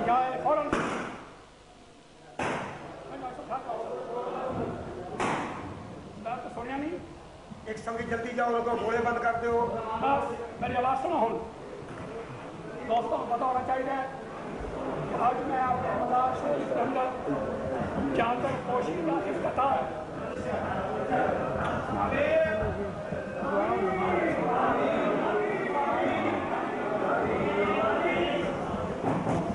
जाए फौरन। तो सुनिया नहीं, एक संगी जल्दी जाओ, लोगों घोड़े बंद कर दो। बस मेरी आवाज़ सुनो हूँ। दोस्तों को पता होना चाहिए कि आज मैं आपके मज़ार शरीफ के अंदर चादर पोशी का इफ्तिताह है।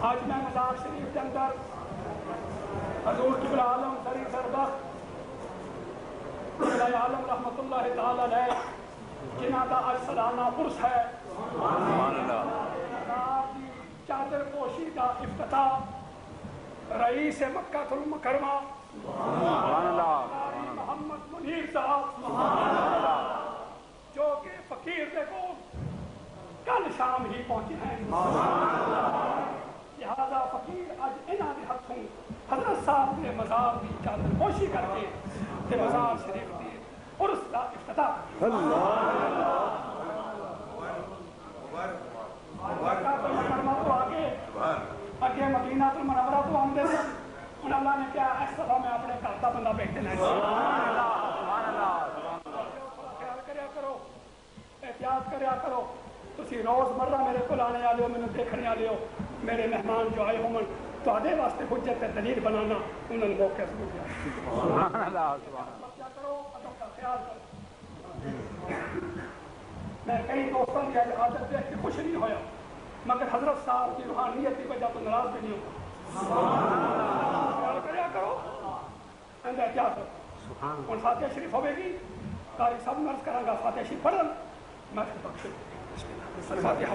आज मैं मज़ार शरीफ के अंदर हज़ूर क़िबला आलम शरीफ सरबख्त आलम रहमतुल्लाह ताला अलैह जिन्हां दा अज सालाना उर्स है, चादर पोशी का इफ्तिताह रईस मक्कातुल मुकर्रमा मोहम्मद मुनीर साहब जो कि फकीर देखो कल शाम ही पहुंचे हैं। लिहाजा फकीर अज इन्हां दे हथों हजरत साहब के मज़ार की चादर पोशी करके मज़ार शरीफ की उर्स का इफ्तिताह। आगे मदीनातुल मुनव्वरा तो आमदे सन, अल्लाह ने क्या इस दफा मैं अपने घर का बंदा भेज देना। ख्याल करया करो, एहतियात करया करो। तुसी रोजमर्रा मेरे को आने वाले हो, मैंने देखने वाले हो, मेरे मेहमान जो आए होमन तुहाडे वास्ते हुज्जत ते दलील बनाना उन्होंने मौके से ख्याल करो। मैं कई दोस्तों की आदत देख के खुश नहीं होया, मगर हजरत साहब की रूहानियत की वजह तो नाराज भी नहीं होगा। क्या करो क्या करो। और फातिहा शरीफ होगी, कारी सब नर्स करांगा, फातिहा शरीफ पढ़न मैं फिर बख्श फातिहा।